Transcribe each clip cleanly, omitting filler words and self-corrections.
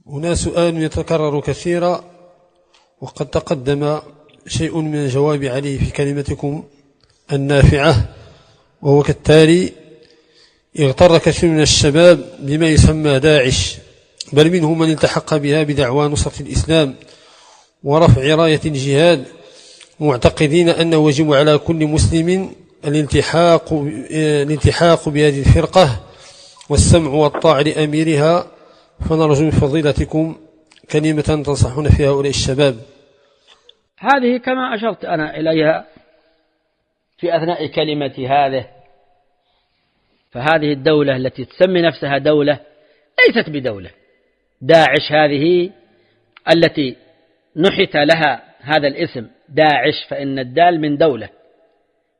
هنا سؤال يتكرر كثيرا وقد تقدم شيء من الجواب عليه في كلمتكم النافعة، وهو كالتالي: اغتر كثير من الشباب بما يسمى داعش، بل منهم من التحق بها بدعوى نصرة الإسلام ورفع راية الجهاد، معتقدين أنه يجب على كل مسلم الالتحاق بهذه الفرقة والسمع والطاعة لأميرها. فنرجو من فضيلتكم كلمة تنصحون فيها هؤلاء الشباب. هذه كما أشرت أنا إليها في أثناء كلمتي هذه، فهذه الدولة التي تسمي نفسها دولة ليست بدولة. داعش هذه التي نحت لها هذا الاسم داعش، فإن الدال من دولة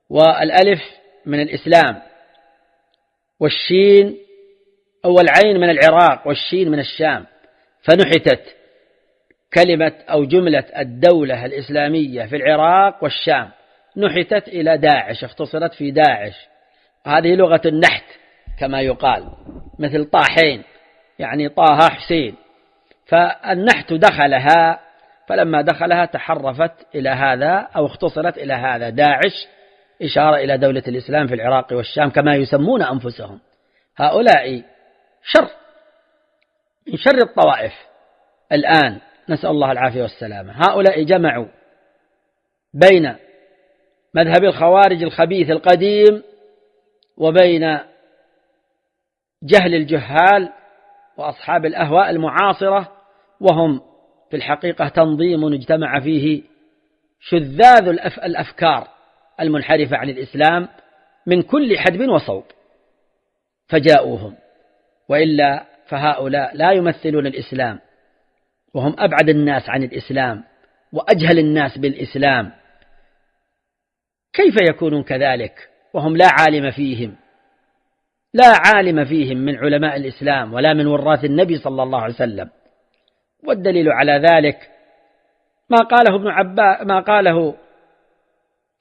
والألف من الإسلام والشين أو العين من العراق والشين من الشام، فنحتت كلمة أو جملة الدولة الإسلامية في العراق والشام نحتت إلى داعش، اختصرت في داعش. هذه لغة النحت كما يقال، مثل طاحين يعني طه حسين، فالنحت دخلها، فلما دخلها تحرفت إلى هذا أو اختصرت إلى هذا داعش، إشارة إلى دولة الإسلام في العراق والشام كما يسمون أنفسهم. هؤلاء شر من شر الطوائف الآن، نسأل الله العافية والسلامة. هؤلاء جمعوا بين مذهب الخوارج الخبيث القديم وبين جهل الجهال وأصحاب الأهواء المعاصرة، وهم في الحقيقة تنظيم اجتمع فيه شذاذ الأفكار المنحرفة عن الإسلام من كل حدب وصوب، فجاءوهم. وإلا فهؤلاء لا يمثلون الإسلام، وهم أبعد الناس عن الإسلام وأجهل الناس بالإسلام. كيف يكونون كذلك وهم لا عالم فيهم، لا عالم فيهم من علماء الإسلام ولا من وراث النبي صلى الله عليه وسلم؟ والدليل على ذلك ما قاله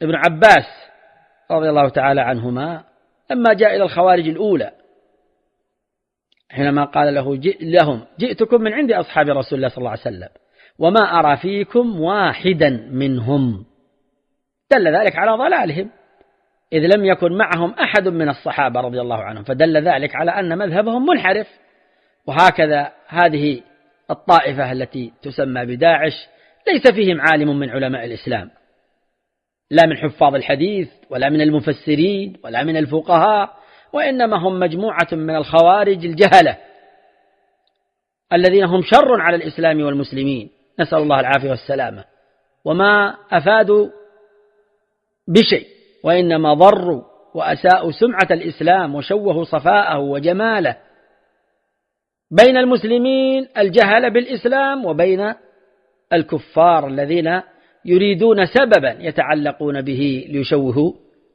ابن عباس رضي الله تعالى عنهما لما جاء إلى الخوارج الأولى، حينما قال لهم جئتكم من عند أصحاب رسول الله صلى الله عليه وسلم وما أرى فيكم واحدا منهم، دل ذلك على ضلالهم، إذ لم يكن معهم أحد من الصحابة رضي الله عنهم، فدل ذلك على أن مذهبهم منحرف. وهكذا هذه الطائفة التي تسمى بداعش ليس فيهم عالم من علماء الإسلام، لا من حفاظ الحديث ولا من المفسرين ولا من الفقهاء، وإنما هم مجموعة من الخوارج الجهلة الذين هم شر على الإسلام والمسلمين، نسأل الله العافية والسلامة. وما أفادوا بشيء، وإنما ضروا وأساءوا سمعة الإسلام وشوهوا صفاءه وجماله بين المسلمين الجهل بالإسلام وبين الكفار الذين يريدون سببا يتعلقون به ليشوهوا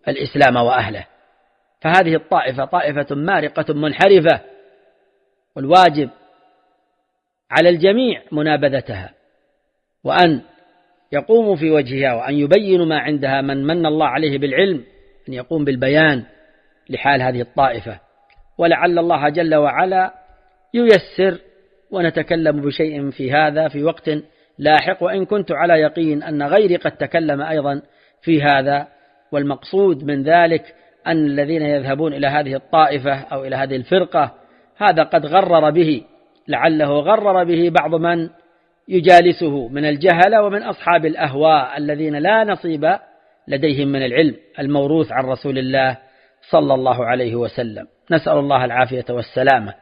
الإسلام وأهله. فهذه الطائفة طائفة مارقة منحرفة، والواجب على الجميع منابذتها وأن يقوموا في وجهها وأن يبينوا ما عندها. من الله عليه بالعلم أن يقوم بالبيان لحال هذه الطائفة، ولعل الله جل وعلا ييسر ونتكلم بشيء في هذا في وقت لاحق، وإن كنت على يقين أن غيري قد تكلم أيضا في هذا. والمقصود من ذلك أن الذين يذهبون إلى هذه الطائفة أو إلى هذه الفرقة هذا قد غرر به، لعله غرر به بعض من يجالسه من الجهل ومن أصحاب الأهواء الذين لا نصيب لديهم من العلم الموروث عن رسول الله صلى الله عليه وسلم. نسأل الله العافية والسلامة.